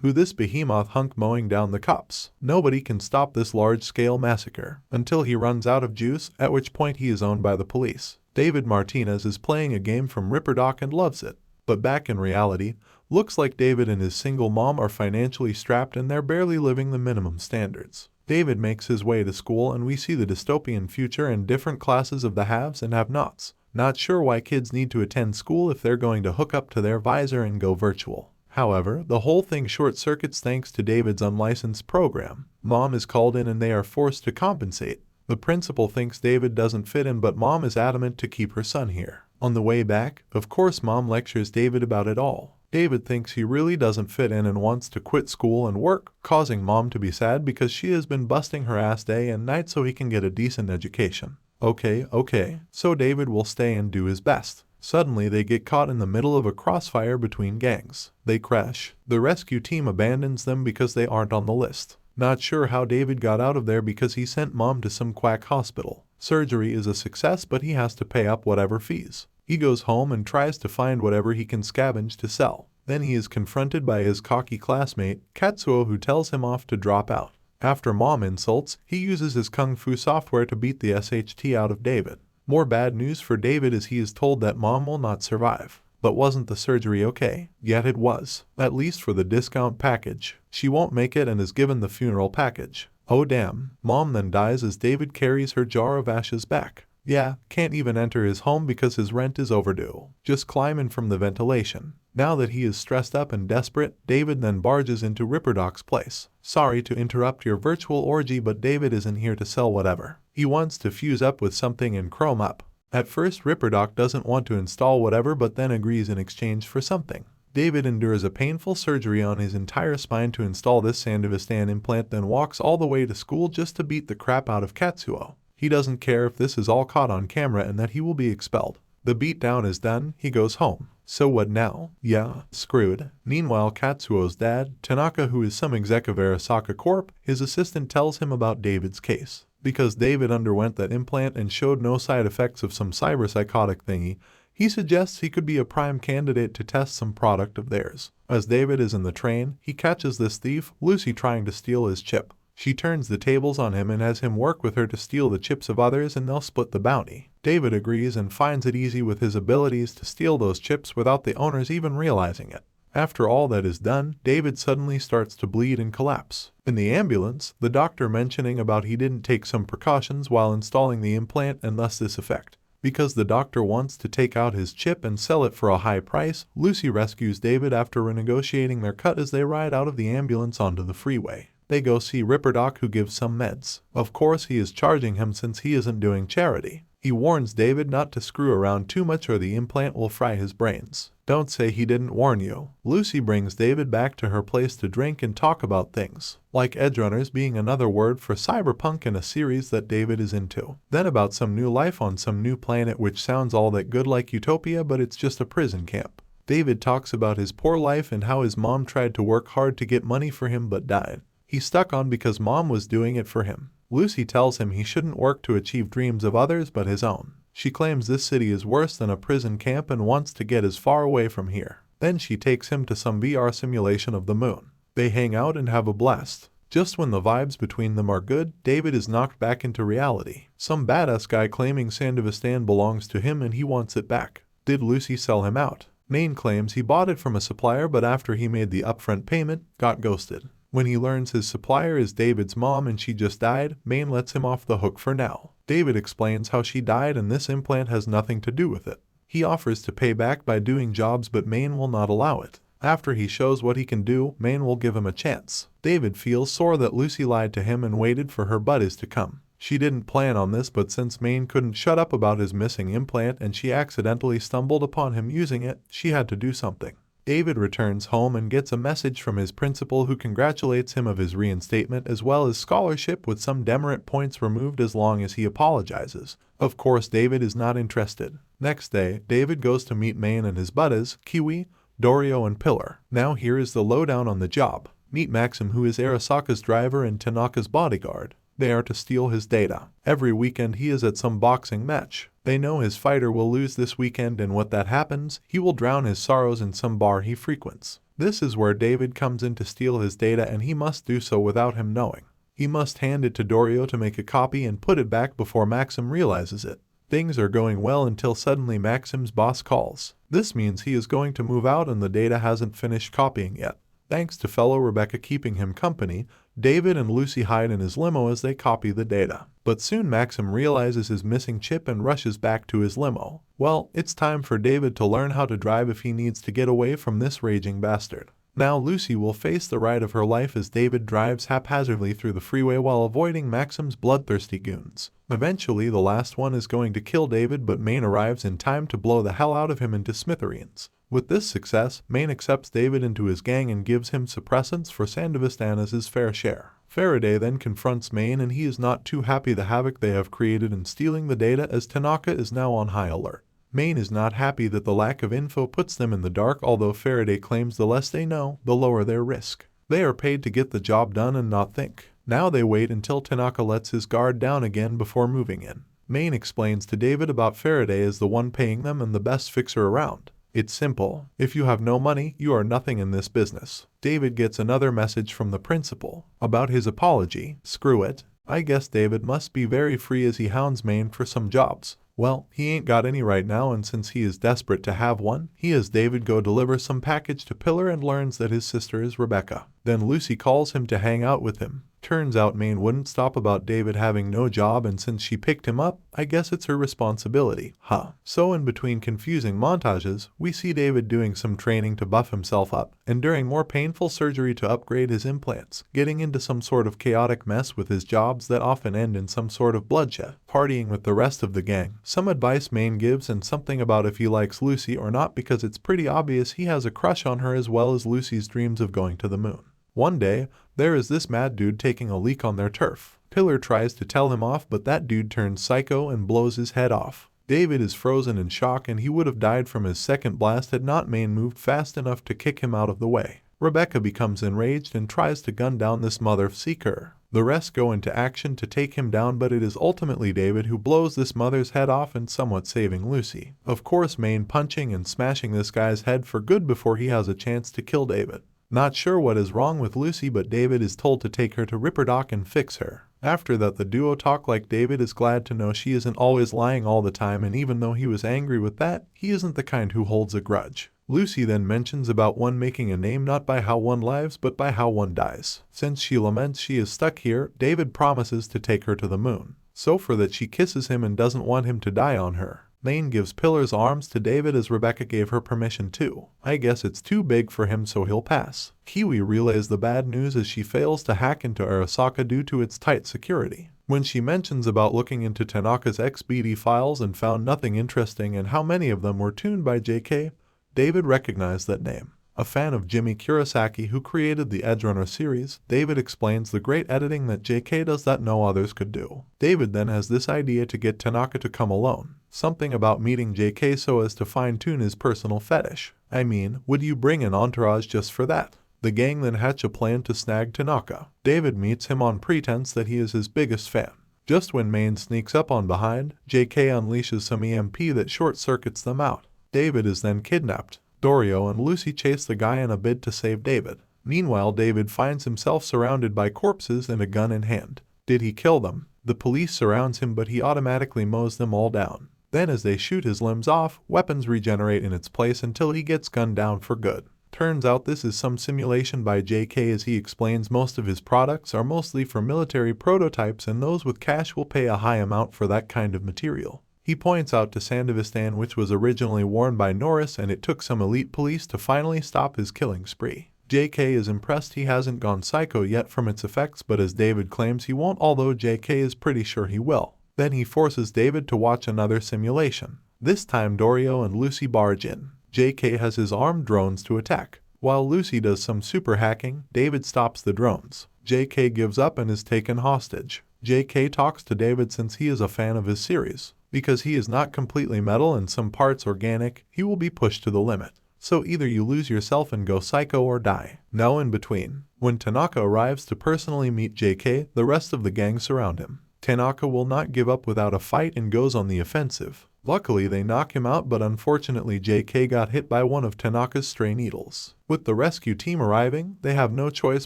Who this behemoth hunk mowing down the cops? Nobody can stop this large-scale massacre until he runs out of juice, at which point he is owned by the police. David Martinez is playing a game from Ripperdoc and loves it. But back in reality, looks like David and his single mom are financially strapped and they're barely living the minimum standards. David makes his way to school and we see the dystopian future and different classes of the haves and have-nots. Not sure why kids need to attend school if they're going to hook up to their visor and go virtual. However, the whole thing short-circuits thanks to David's unlicensed program. Mom is called in and they are forced to compensate. The principal thinks David doesn't fit in, but Mom is adamant to keep her son here. On the way back, of course, Mom lectures David about it all. David thinks he really doesn't fit in and wants to quit school and work, causing Mom to be sad because she has been busting her ass day and night so he can get a decent education. Okay, so David will stay and do his best. Suddenly they get caught in the middle of a crossfire between gangs. They crash. The rescue team abandons them because they aren't on the list. Not sure how David got out of there because he sent Mom to some quack hospital. Surgery is a success, but he has to pay up whatever fees. He goes home and tries to find whatever he can scavenge to sell. Then he is confronted by his cocky classmate, Katsuo, who tells him off to drop out. After Mom insults, he uses his kung fu software to beat the SHT out of David. More bad news for David as he is told that Mom will not survive. But wasn't the surgery okay? Yet it was. At least for the discount package. She won't make it and is given the funeral package. Oh damn. Mom then dies as David carries her jar of ashes back. Yeah, can't even enter his home because his rent is overdue. Just climbing from the ventilation. Now that he is stressed up and desperate, David then barges into Ripperdoc's place. Sorry to interrupt your virtual orgy, but David isn't here to sell whatever. He wants to fuse up with something and chrome up. At first, Ripperdoc doesn't want to install whatever but then agrees in exchange for something. David endures a painful surgery on his entire spine to install this Sandevistan implant, then walks all the way to school just to beat the crap out of Katsuo. He doesn't care if this is all caught on camera and that he will be expelled. The beatdown is done, he goes home. So what now? Yeah, screwed. Meanwhile, Katsuo's dad, Tanaka, who is some exec of Arasaka Corp., his assistant tells him about David's case. Because David underwent that implant and showed no side effects of some cyberpsychotic thingy, he suggests he could be a prime candidate to test some product of theirs. As David is in the train, he catches this thief, Lucy, trying to steal his chip. She turns the tables on him and has him work with her to steal the chips of others and they'll split the bounty. David agrees and finds it easy with his abilities to steal those chips without the owners even realizing it. After all that is done, David suddenly starts to bleed and collapse. In the ambulance, the doctor mentioning about he didn't take some precautions while installing the implant and thus this effect. Because the doctor wants to take out his chip and sell it for a high price, Lucy rescues David after renegotiating their cut as they ride out of the ambulance onto the freeway. They go see Ripperdoc, who gives some meds. Of course he is charging him since he isn't doing charity. He warns David not to screw around too much or the implant will fry his brains. Don't say he didn't warn you. Lucy brings David back to her place to drink and talk about things, like Edgerunners being another word for Cyberpunk in a series that David is into. Then about some new life on some new planet which sounds all that good like Utopia, but it's just a prison camp. David talks about his poor life and how his mom tried to work hard to get money for him but died. He stuck on because Mom was doing it for him. Lucy tells him he shouldn't work to achieve dreams of others but his own. She claims this city is worse than a prison camp and wants to get as far away from here. Then she takes him to some VR simulation of the moon. They hang out and have a blast. Just when the vibes between them are good, David is knocked back into reality. Some badass guy claiming Sandevistan belongs to him and he wants it back. Did Lucy sell him out? Maine claims he bought it from a supplier, but after he made the upfront payment, got ghosted. When he learns his supplier is David's mom and she just died, Maine lets him off the hook for now. David explains how she died and this implant has nothing to do with it. He offers to pay back by doing jobs but Maine will not allow it. After he shows what he can do, Maine will give him a chance. David feels sore that Lucy lied to him and waited for her buddies to come. She didn't plan on this, but since Maine couldn't shut up about his missing implant and she accidentally stumbled upon him using it, she had to do something. David returns home and gets a message from his principal who congratulates him of his reinstatement as well as scholarship with some demerit points removed as long as he apologizes. Of course, David is not interested. Next day, David goes to meet Maine and his buddies, Kiwi, Dorio and Pillar. Now here is the lowdown on the job. Meet Maxim, who is Arasaka's driver and Tanaka's bodyguard. They are to steal his data. Every weekend he is at some boxing match. They know his fighter will lose this weekend and when that happens, he will drown his sorrows in some bar he frequents. This is where David comes in to steal his data, and he must do so without him knowing. He must hand it to Dorio to make a copy and put it back before Maxim realizes it. Things are going well until suddenly Maxim's boss calls. This means he is going to move out and the data hasn't finished copying yet. Thanks to fellow Rebecca keeping him company, David and Lucy hide in his limo as they copy the data. But soon Maxim realizes his missing chip and rushes back to his limo. Well, it's time for David to learn how to drive if he needs to get away from this raging bastard. Now Lucy will face the ride of her life as David drives haphazardly through the freeway while avoiding Maxim's bloodthirsty goons. Eventually, the last one is going to kill David, but Maine arrives in time to blow the hell out of him into smithereens. With this success, Maine accepts David into his gang and gives him suppressants for Sandevistan as his fair share. Faraday then confronts Maine, and he is not too happy the havoc they have created in stealing the data, as Tanaka is now on high alert. Maine is not happy that the lack of info puts them in the dark, although Faraday claims the less they know, the lower their risk. They are paid to get the job done and not think. Now they wait until Tanaka lets his guard down again before moving in. Maine explains to David about Faraday as the one paying them and the best fixer around. It's simple. If you have no money, you are nothing in this business. David gets another message from the principal about his apology. Screw it. I guess David must be very free as he hounds Maine for some jobs. Well, he ain't got any right now, and since he is desperate to have one, he has David go deliver some package to Pillar and learns that his sister is Rebecca. Then Lucy calls him to hang out with him. Turns out Maine wouldn't stop about David having no job, and since she picked him up, I guess it's her responsibility. So in between confusing montages, we see David doing some training to buff himself up, enduring more painful surgery to upgrade his implants, getting into some sort of chaotic mess with his jobs that often end in some sort of bloodshed, partying with the rest of the gang, some advice Maine gives, and something about if he likes Lucy or not, because it's pretty obvious he has a crush on her, as well as Lucy's dreams of going to the moon. One day, there is this mad dude taking a leak on their turf. Pillar tries to tell him off, but that dude turns psycho and blows his head off. David is frozen in shock, and he would have died from his second blast had not Maine moved fast enough to kick him out of the way. Rebecca becomes enraged and tries to gun down this mother-seeker. The rest go into action to take him down, but it is ultimately David who blows this mother's head off and somewhat saving Lucy. Of course, Maine punching and smashing this guy's head for good before he has a chance to kill David. Not sure what is wrong with Lucy, but David is told to take her to Ripperdoc and fix her. After that, the duo talk like David is glad to know she isn't always lying all the time, and even though he was angry with that, he isn't the kind who holds a grudge. Lucy then mentions about one making a name not by how one lives but by how one dies. Since she laments she is stuck here, David promises to take her to the moon. So for that she kisses him and doesn't want him to die on her. Maine gives Pillar's arms to David as Rebecca gave her permission to. I guess it's too big for him, so he'll pass. Kiwi relays the bad news as she fails to hack into Arasaka due to its tight security. When she mentions about looking into Tanaka's XBD files and found nothing interesting and how many of them were tuned by JK, David recognized that name. A fan of Jimmy Kurosaki, who created the Edgerunners series, David explains the great editing that JK does that no others could do. David then has this idea to get Tanaka to come alone. Something about meeting JK so as to fine-tune his personal fetish. I mean, would you bring an entourage just for that? The gang then hatch a plan to snag Tanaka. David meets him on pretense that he is his biggest fan. Just when Maine sneaks up on behind, JK unleashes some EMP that short-circuits them out. David is then kidnapped. Dorio and Lucy chase the guy in a bid to save David. Meanwhile, David finds himself surrounded by corpses and a gun in hand. Did he kill them? The police surrounds him, but he automatically mows them all down. Then as they shoot his limbs off, weapons regenerate in its place until he gets gunned down for good. Turns out this is some simulation by JK, as he explains most of his products are mostly for military prototypes, and those with cash will pay a high amount for that kind of material. He points out to Sandevistan, which was originally worn by Norris, and it took some elite police to finally stop his killing spree. JK is impressed he hasn't gone psycho yet from its effects, but as David claims he won't, although JK is pretty sure he will. Then he forces David to watch another simulation. This time Dorio and Lucy barge in. JK has his armed drones to attack. While Lucy does some super hacking, David stops the drones. JK gives up and is taken hostage. JK talks to David since he is a fan of his series. Because he is not completely metal and some parts organic, he will be pushed to the limit. So either you lose yourself and go psycho or die. No in between. When Tanaka arrives to personally meet JK, the rest of the gang surround him. Tanaka will not give up without a fight and goes on the offensive. Luckily they knock him out, but unfortunately JK got hit by one of Tanaka's stray needles. With the rescue team arriving, they have no choice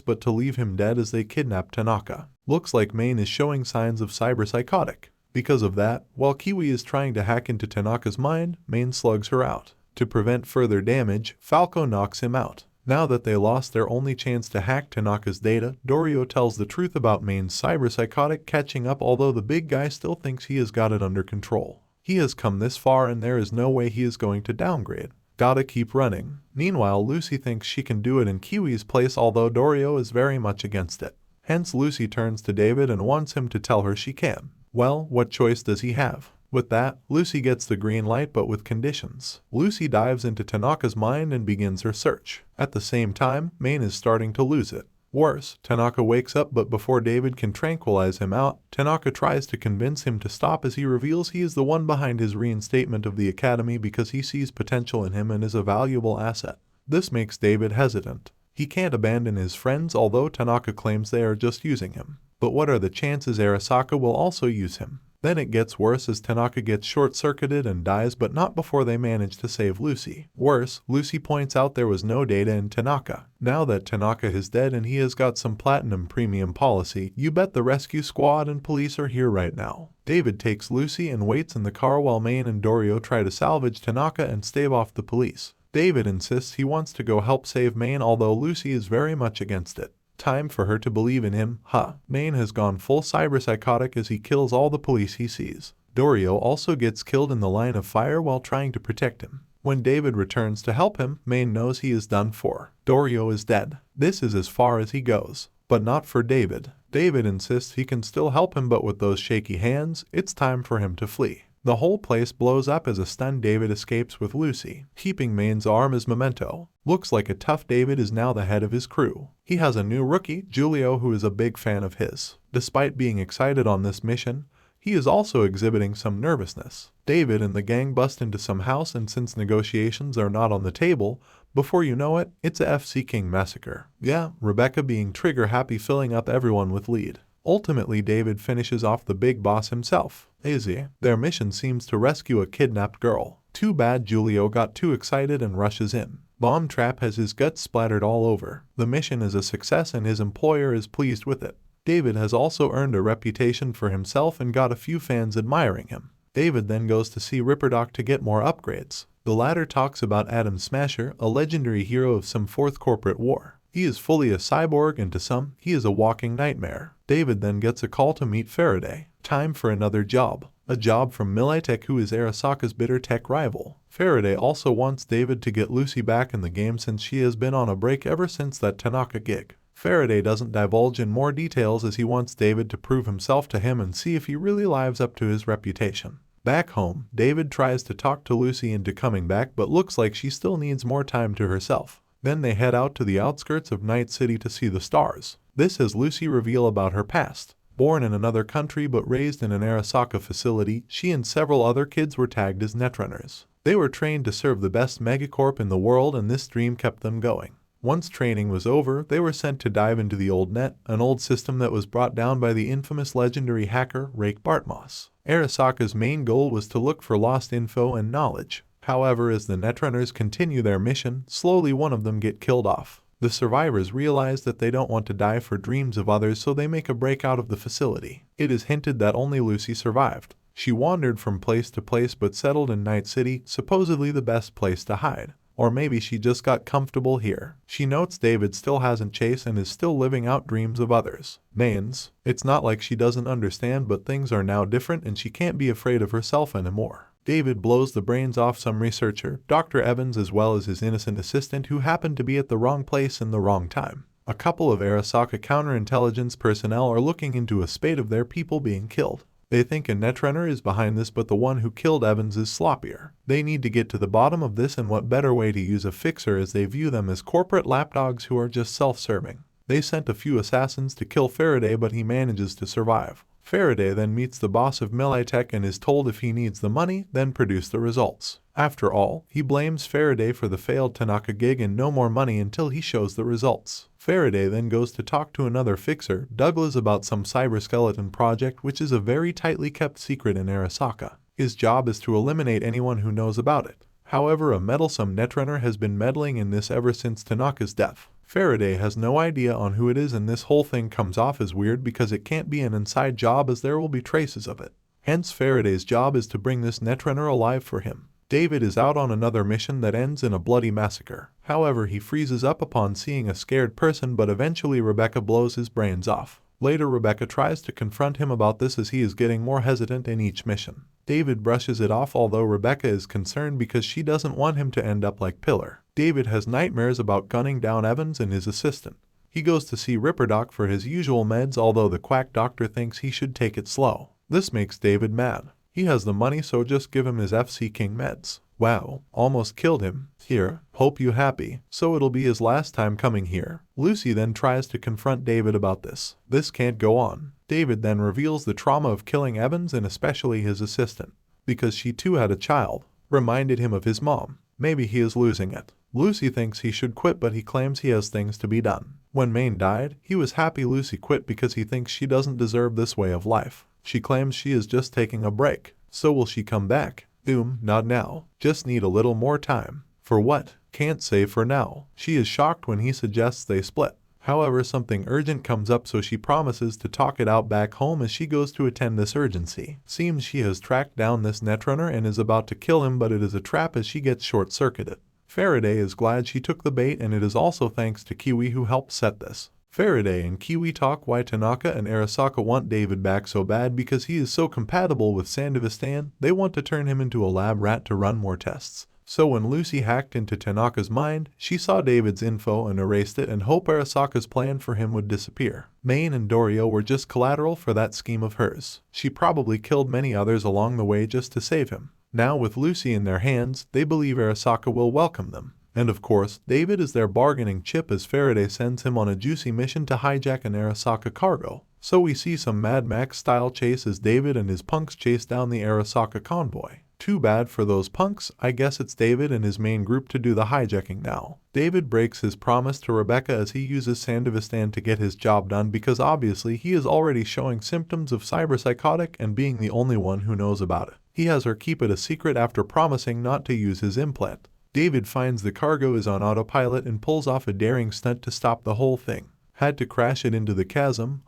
but to leave him dead as they kidnap Tanaka. Looks like Maine is showing signs of cyberpsychotic. Because of that, while Kiwi is trying to hack into Tanaka's mind, Maine slugs her out. To prevent further damage, Falco knocks him out. Now that they lost their only chance to hack Tanaka's data, Dorio tells the truth about Maine's cyberpsychotic catching up, although the big guy still thinks he has got it under control. He has come this far and there is no way he is going to downgrade. Gotta keep running. Meanwhile, Lucy thinks she can do it in Kiwi's place, although Dorio is very much against it. Hence Lucy turns to David and wants him to tell her she can. Well, what choice does he have? With that, Lucy gets the green light, but with conditions. Lucy dives into Tanaka's mind and begins her search. At the same time, Maine is starting to lose it. Worse, Tanaka wakes up, but before David can tranquilize him out, Tanaka tries to convince him to stop as he reveals he is the one behind his reinstatement of the academy because he sees potential in him and is a valuable asset. This makes David hesitant. He can't abandon his friends, although Tanaka claims they are just using him. But what are the chances Arasaka will also use him? Then it gets worse as Tanaka gets short-circuited and dies, but not before they manage to save Lucy. Worse, Lucy points out there was no data in Tanaka. Now that Tanaka is dead and he has got some platinum premium policy, you bet the rescue squad and police are here right now. David takes Lucy and waits in the car while Maine and Dorio try to salvage Tanaka and stave off the police. David insists he wants to go help save Maine, although Lucy is very much against it. Time for her to believe in him. Maine has gone full cyberpsychotic as he kills all the police he sees. Dorio also gets killed in the line of fire while trying to protect him. When David returns to help him, Maine knows he is done for. Dorio is dead. This is as far as he goes. But not for David. David insists he can still help him, but with those shaky hands, it's time for him to flee. The whole place blows up as a stunned David escapes with Lucy, keeping Maine's arm as memento. Looks like a tough David is now the head of his crew. He has a new rookie, Giulio, who is a big fan of his. Despite being excited on this mission, he is also exhibiting some nervousness. David and the gang bust into some house, and since negotiations are not on the table, before you know it, it's a FC King massacre. Yeah, Rebecca being trigger happy, filling up everyone with lead. Ultimately, David finishes off the big boss himself, Izzy. Their mission seems to rescue a kidnapped girl. Too bad Giulio got too excited and rushes in. Bomb Trap has his guts splattered all over. The mission is a success and his employer is pleased with it. David has also earned a reputation for himself and got a few fans admiring him. David then goes to see Ripperdoc to get more upgrades. The latter talks about Adam Smasher, a legendary hero of some fourth corporate war. He is fully a cyborg, and to some, he is a walking nightmare. David then gets a call to meet Faraday. Time for another job. A job from Militech, who is Arasaka's bitter tech rival. Faraday also wants David to get Lucy back in the game since she has been on a break ever since that Tanaka gig. Faraday doesn't divulge in more details as he wants David to prove himself to him and see if he really lives up to his reputation. Back home, David tries to talk to Lucy into coming back, but looks like she still needs more time to herself. Then they head out to the outskirts of Night City to see the stars. This has Lucy reveal about her past. Born in another country but raised in an Arasaka facility, she and several other kids were tagged as Netrunners. They were trained to serve the best megacorp in the world, and this dream kept them going. Once training was over, they were sent to dive into the old net, an old system that was brought down by the infamous legendary hacker Rake Bartmoss. Arasaka's main goal was to look for lost info and knowledge. However, as the Netrunners continue their mission, slowly one of them get killed off. The survivors realize that they don't want to die for dreams of others, so they make a break out of the facility. It is hinted that only Lucy survived. She wandered from place to place but settled in Night City, supposedly the best place to hide. Or maybe she just got comfortable here. She notes David still hasn't chased and is still living out dreams of others. Maine's. It's not like she doesn't understand, but things are now different and she can't be afraid of herself anymore. David blows the brains off some researcher, Dr. Evans, as well as his innocent assistant who happened to be at the wrong place in the wrong time. A couple of Arasaka counterintelligence personnel are looking into a spate of their people being killed. They think a Netrunner is behind this, but the one who killed Evans is sloppier. They need to get to the bottom of this, and what better way to use a fixer as they view them as corporate lapdogs who are just self-serving. They sent a few assassins to kill Faraday, but he manages to survive. Faraday then meets the boss of Militech and is told if he needs the money, then produce the results. After all, he blames Faraday for the failed Tanaka gig and no more money until he shows the results. Faraday then goes to talk to another fixer, Douglas, about some cyberskeleton project which is a very tightly kept secret in Arasaka. His job is to eliminate anyone who knows about it. However, a meddlesome netrunner has been meddling in this ever since Tanaka's death. Faraday has no idea on who it is, and this whole thing comes off as weird because it can't be an inside job as there will be traces of it. Hence, Faraday's job is to bring this netrunner alive for him. David is out on another mission that ends in a bloody massacre. However, he freezes up upon seeing a scared person, but eventually Rebecca blows his brains off. Later, Rebecca tries to confront him about this as he is getting more hesitant in each mission. David brushes it off, although Rebecca is concerned because she doesn't want him to end up like Pillar. David has nightmares about gunning down Evans and his assistant. He goes to see Ripperdoc for his usual meds, although the quack doctor thinks he should take it slow. This makes David mad. He has the money, so just give him his FC King meds. Wow, almost killed him. Here, hope you happy. So it'll be his last time coming here. Lucy then tries to confront David about this. This can't go on. David then reveals the trauma of killing Evans and especially his assistant, because she too had a child, reminded him of his mom. Maybe he is losing it. Lucy thinks he should quit, but he claims he has things to be done. When Maine died, he was happy Lucy quit because he thinks she doesn't deserve this way of life. She claims she is just taking a break. So will she come back? Not now. Just need a little more time. For what? Can't say for now. She is shocked when he suggests they split. However, something urgent comes up, so she promises to talk it out back home as she goes to attend this urgency. Seems she has tracked down this netrunner and is about to kill him, but it is a trap as she gets short-circuited. Faraday is glad she took the bait, and it is also thanks to Kiwi who helped set this. Faraday and Kiwi talk why Tanaka and Arasaka want David back so bad because he is so compatible with Sandevistan. They want to turn him into a lab rat to run more tests. So when Lucy hacked into Tanaka's mind, she saw David's info and erased it, and hoped Arasaka's plan for him would disappear. Maine and Dorio were just collateral for that scheme of hers. She probably killed many others along the way just to save him. Now with Lucy in their hands, they believe Arasaka will welcome them. And of course, David is their bargaining chip as Faraday sends him on a juicy mission to hijack an Arasaka cargo. So we see some Mad Max style chase as David and his punks chase down the Arasaka convoy. Too bad for those punks. I guess it's David and his main group to do the hijacking now. David breaks his promise to Rebecca as he uses Sandevistan to get his job done because obviously he is already showing symptoms of cyberpsychotic and being the only one who knows about it. He has her keep it a secret after promising not to use his implant. David finds the cargo is on autopilot and pulls off a daring stunt to stop the whole thing. Had to crash it into the chasm,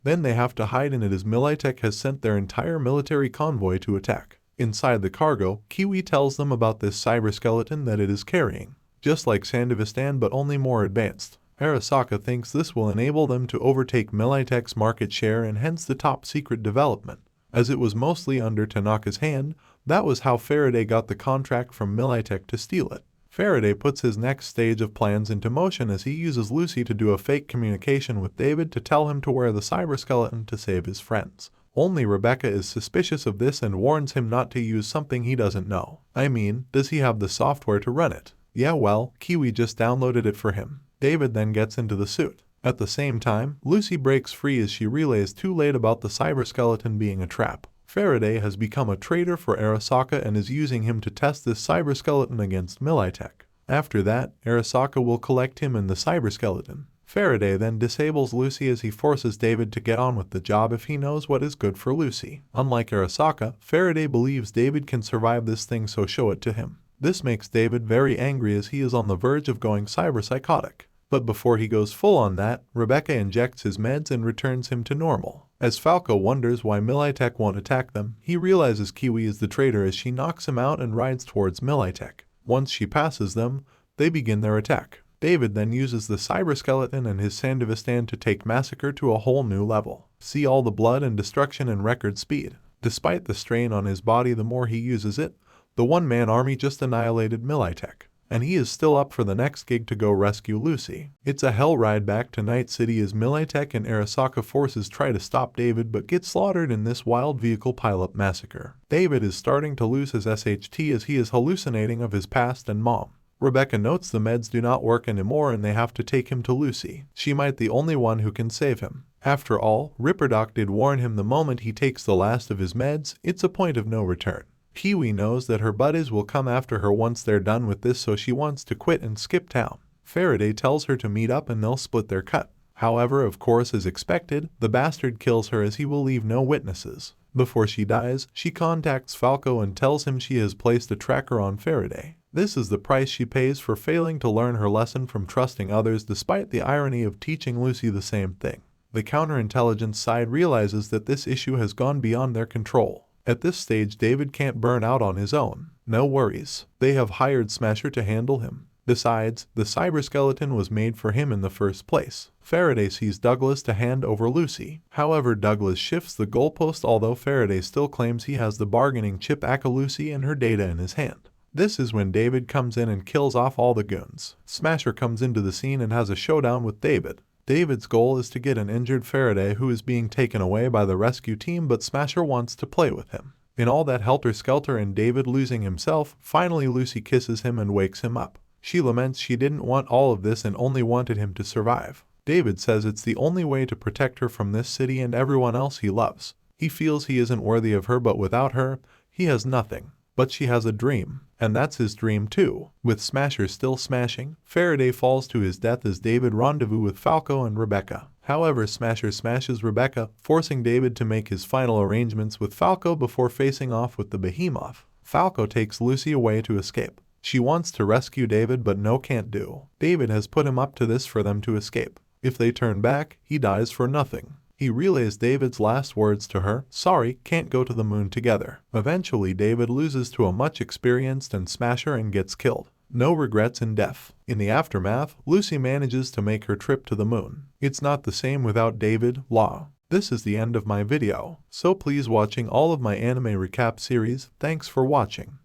Then they have to hide in it as Militech has sent their entire military convoy to attack. Inside the cargo, Kiwi tells them about this cyberskeleton that it is carrying. Just like Sandevistan but only more advanced. Arasaka thinks this will enable them to overtake Militech's market share and hence the top secret development. As it was mostly under Tanaka's hand, that was how Faraday got the contract from Militech to steal it. Faraday puts his next stage of plans into motion as he uses Lucy to do a fake communication with David to tell him to wear the cyberskeleton to save his friends. Only Rebecca is suspicious of this and warns him not to use something he doesn't know. I mean, does he have the software to run it? Yeah, well, Kiwi just downloaded it for him. David then gets into the suit. At the same time, Lucy breaks free as she relays too late about the cyberskeleton being a trap. Faraday has become a traitor for Arasaka and is using him to test this cyberskeleton against Militech. After that, Arasaka will collect him and the cyberskeleton. Faraday then disables Lucy as he forces David to get on with the job if he knows what is good for Lucy. Unlike Arasaka, Faraday believes David can survive this thing, so show it to him. This makes David very angry as he is on the verge of going cyberpsychotic. But before he goes full on that, Rebecca injects his meds and returns him to normal. As Falco wonders why Militech won't attack them, he realizes Kiwi is the traitor as she knocks him out and rides towards Militech. Once she passes them, they begin their attack. David then uses the cyberskeleton and his Sandevistan to take Massacre to a whole new level. See all the blood and destruction in record speed. Despite the strain on his body, the more he uses it, the one-man army just annihilated Militech. And he is still up for the next gig to go rescue Lucy. It's a hell ride back to Night City as Militech and Arasaka forces try to stop David but get slaughtered in this wild vehicle pileup massacre. David is starting to lose his SHT as he is hallucinating of his past and mom. Rebecca notes the meds do not work anymore and they have to take him to Lucy. She might the only one who can save him. After all, Ripperdoc did warn him the moment he takes the last of his meds, it's a point of no return. Kiwi knows that her buddies will come after her once they're done with this, so she wants to quit and skip town. Faraday tells her to meet up and they'll split their cut. However, of course as expected, the bastard kills her as he will leave no witnesses. Before she dies, she contacts Falco and tells him she has placed a tracker on Faraday. This is the price she pays for failing to learn her lesson from trusting others despite the irony of teaching Lucy the same thing. The counterintelligence side realizes that this issue has gone beyond their control. At this stage, David can't burn out on his own. No worries. They have hired Smasher to handle him. Besides, the cyberskeleton was made for him in the first place. Faraday sees Douglas to hand over Lucy. However, Douglas shifts the goalpost, although Faraday still claims he has the bargaining chip Lucy and her data in his hand. This is when David comes in and kills off all the goons. Smasher comes into the scene and has a showdown with David. David's goal is to get an injured Faraday who is being taken away by the rescue team, but Smasher wants to play with him. In all that helter-skelter and David losing himself, finally Lucy kisses him and wakes him up. She laments she didn't want all of this and only wanted him to survive. David says it's the only way to protect her from this city and everyone else he loves. He feels he isn't worthy of her, but without her, he has nothing. But she has a dream, and that's his dream too. With Smasher still smashing, Faraday falls to his death as David rendezvous with Falco and Rebecca. However, Smasher smashes Rebecca, forcing David to make his final arrangements with Falco before facing off with the behemoth. Falco takes Lucy away to escape. She wants to rescue David, but no, can't do. David has put him up to this for them to escape. If they turn back, he dies for nothing. He relays David's last words to her, "Sorry, can't go to the moon together." Eventually, David loses to a much experienced and Smasher and gets killed. No regrets in death. In the aftermath, Lucy manages to make her trip to the moon. It's not the same without David, Law. This is the end of my video, so please watching all of my anime recap series. Thanks for watching.